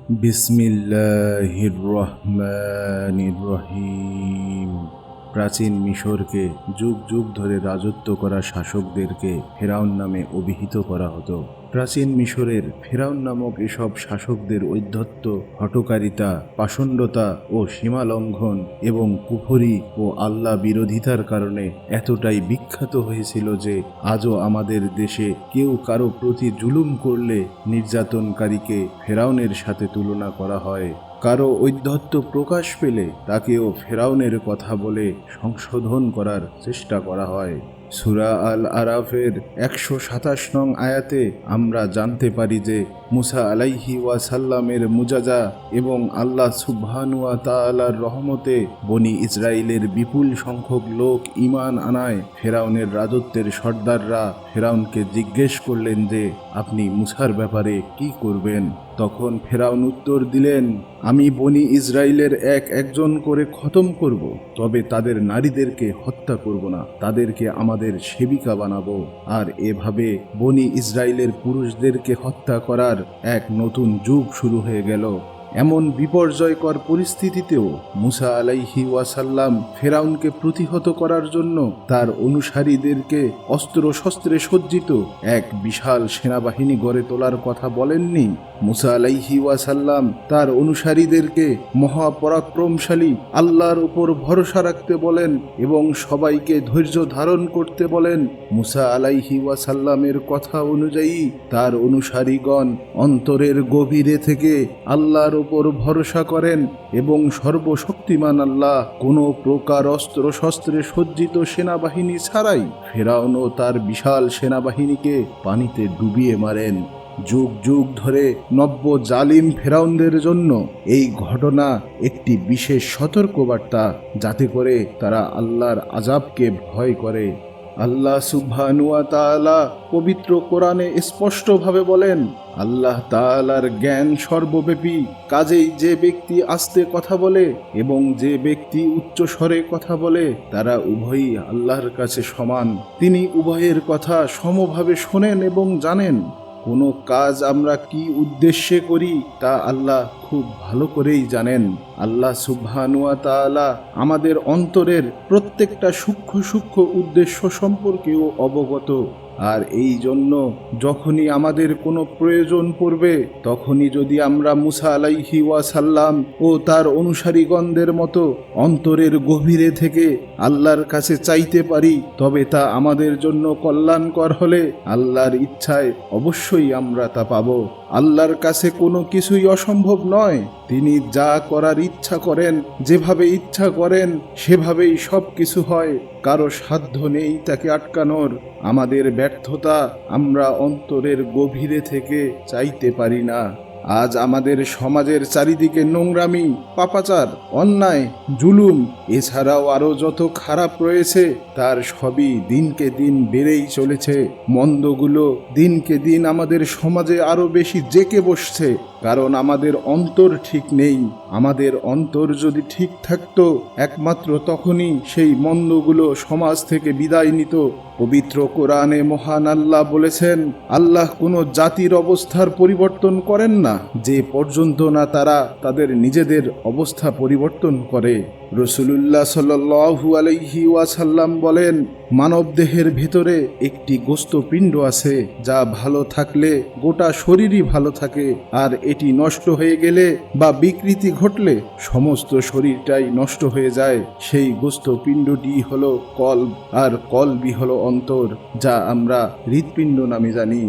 বিসমিল্লাহির রহমানির রহিম। প্রাচীন মিশরকে যুগ যুগ ধরে রাজত্ব করা শাসকদেরকে ফেরাউন নামে অভিহিত করা হতো। প্রাচীন মিশরের ফেরাউন নামক এসব শাসকদের ঔদ্ধত্য, হঠকারিতা, পাষণ্ডতা ও সীমালঙ্ঘন এবং কুফরি ও আল্লাহ বিরোধিতার কারণে এতটাই বিখ্যাত হয়েছিল যে আজও আমাদের দেশে কেউ কারো প্রতি জুলুম করলে নির্যাতনকারীকে ফেরাউনের সাথে তুলনা করা হয়। কারো ঔদ্ধত্য প্রকাশ পেলে তাকেও ফেরাউনের কথা বলে সংশোধন করার চেষ্টা করা হয়। সূরা আল আরাফের ১২৭ নং আয়াতে আমরা জানতে পারি যে মুসা আলাইহি ওয়াসাল্লামের মুজাজা এবং আল্লাহ সুবহানাহু ওয়া তাআলার রহমতে বনি ইসরাইলের বিপুল সংখ্যক লোক ঈমান আনায় ফেরাউনের রাজত্বের সর্দাররা ফেরাউনকে জিজ্ঞেস করলেন যে আপনি মুসার ব্যাপারে কি করবেন। তখন ফেরাউন উত্তর দিলেন, আমি বনি ইসরাইলের একজন করে খতম করব, তবে তাদের নারীদেরকে হত্যা করব না, তাদেরকে আমাদের সেবিকা বানাবো। আর এভাবে বনি ইসরাইলের পুরুষদেরকে হত্যা করার এক নতুন যুগ শুরু হয়ে গেল। এমন বিপর্যয়কর পরিস্থিতিতেও মুসা আলাইহি ওয়াসাল্লাম ফেরাউনকে প্রতিহত করার জন্য তার অনুসারীদেরকে অস্ত্র শস্ত্রে সজ্জিত এক বিশাল সেনাবাহিনী গড়ে তোলার কথা বলেননি। মুসা আলাইহি ওয়াসাল্লাম তার অনুসারীদেরকে মহাপরাক্রমশালী আল্লাহর উপর ভরসা রাখতে বলেন এবং সবাইকে ধৈর্য ধারণ করতে বলেন। মুসা আলাইহি ওয়াসাল্লামের কথা অনুযায়ী তার অনুসারীগণ অন্তরের গভীরে থেকে আল্লাহর উপর ভরসা করেন এবং সর্বশক্তিমান আল্লাহ কোনো প্রকার অস্ত্র শস্ত্রে সজ্জিত সেনাবাহিনী ছাড়াই ফেরাউন ও তার বিশাল সেনাবাহিনীকে পানিতে ডুবিয়ে মারেন। যুগ যুগ ধরে নব্য জালিম ফেরাউনদের জন্য এই ঘটনা একটি বিশেষ সতর্কবার্তা, যাতে করে তারা আল্লাহর আযাবকে ভয় করে। আল্লাহ সুবহানাহু ওয়া তাআলা পবিত্র কোরআনে স্পষ্টভাবে বলেন, আল্লাহ তাআলার জ্ঞান সর্বব্যাপী, কাজেই যে ব্যক্তি আস্তে কথা বলে এবং যে ব্যক্তি উচ্চ স্বরে কথা বলে তারা উভয়ই আল্লাহর কাছে সমান। তিনি উভয়ের কথা সমভাবে শোনেন এবং জানেন। কোনো কাজ আমরা কি উদ্দেশ্যে করি তা আল্লাহ খুব ভালো করেই জানেন। আল্লাহ সুবহানাহু ওয়া তাআলা আমাদের অন্তরের প্রত্যেকটা সূক্ষ্ম সূক্ষ্ম উদ্দেশ্য সম্পর্কেও অবগত। আর এই জন্য যখনই আমাদের কোনো প্রয়োজন পড়বে তখনই যদি আমরা মুসা আলাইহি ওয়াসাল্লাম ও তার অনুসারীগণদের মতো অন্তরের গভীরে থেকে আল্লাহর কাছে চাইতে পারি, তবে তা আমাদের জন্য কল্যাণকর হলে আল্লাহর ইচ্ছায় অবশ্যই আমরা তা পাব। আল্লাহর কাছে কোনো কিছুই অসম্ভব নয়। তিনি যা করার ইচ্ছা করেন, যেভাবে ইচ্ছা করেন সেভাবেই সব কিছু হয়। কারো সাধ্য নেই তাকে আটকানোর। আমাদের ব্যর্থতা আমরা অন্তরের গভীরে থেকে চাইতে পারি না। আজ আমাদের সমাজের চারিদিকে নোংরামি, পাপাচার, অন্যায়, জুলুম এছাড়াও আরও যত খারাপ রয়েছে তার সবই দিনকে দিন বেড়েই চলেছে। মন্দগুলো দিনকে দিন আমাদের সমাজে আরও বেশি জেঁকে বসছে, কারণ আমাদের অন্তর ঠিক নেই। আমাদের অন্তর যদি ঠিক থাকতো একমাত্র তখনই সেই মন্দগুলো সমাজ থেকে বিদায় নিত। পবিত্র কোরআনে মহান আল্লাহ বলেছেন, আল্লাহ কোনো জাতির অবস্থার পরিবর্তন করেন না যে পর্যন্ত না তারা তাদের নিজেদের অবস্থা পরিবর্তন করে। রাসূলুল্লাহ সাল্লাল্লাহু আলাইহি ওয়াসাল্লাম বলেন, মানব দেহের ভেতরে একটি গোস্তপিণ্ড আছে যা ভালো থাকলে গোটা শরীরই ভালো থাকে, আর এটি নষ্ট হয়ে গেলে বা বিকৃতি ঘটলে সমস্ত শরীরটাই নষ্ট হয়ে যায়। সেই গোস্তপিণ্ডটি হলো কলব, আর কলবই হলো অন্তর, যা আমরা হৃৎপিণ্ড নামে জানি।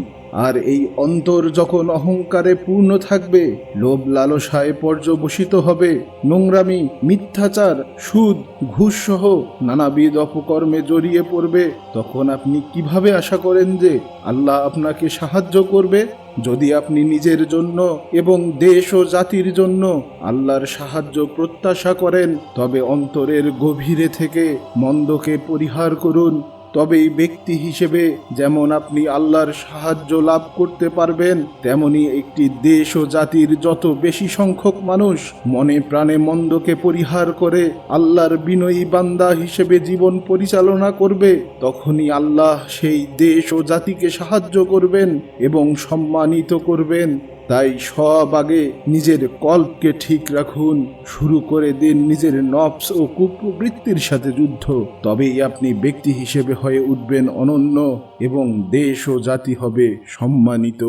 আর এই অন্তর যখন অহংকারে পূর্ণ থাকবে, লোভ লালসায় পর্যবসিত হবে, নোংরামি, মিথ্যাচার, সুদ, ঘুষ সহ নানাবিধ অপকর্মে জড়িয়ে পড়বে, তখন আপনি কিভাবে আশা করেন যে আল্লাহ আপনাকে সাহায্য করবে? যদি আপনি নিজের জন্য এবং দেশ ও জাতির জন্য আল্লাহর সাহায্য প্রত্যাশা করেন, তবে অন্তরের গভীরে থেকে মন্দকে পরিহার করুন। তবেই ব্যক্তি হিসেবে যেমন আপনি আল্লাহর সাহায্য লাভ করতে পারবেন, তেমনি একটি দেশ ও জাতির যত বেশি সংখ্যক মানুষ মনে প্রাণে মন্দকে পরিহার করে আল্লাহর বিনয়ী বান্দা হিসেবে জীবন পরিচালনা করবে, তখনই আল্লাহ সেই দেশ ও জাতিকে সাহায্য করবেন এবং সম্মানিত করবেন। তাই সব আগে নিজের কল্পকে ঠিক রাখুন, শুরু করে দিন নিজের নফস ও কুপ্রবৃত্তির সাথে যুদ্ধ। তবেই আপনি ব্যক্তি হিসেবে হয়ে উঠবেন অনন্য এবং দেশ ও জাতি হবে সম্মানিত।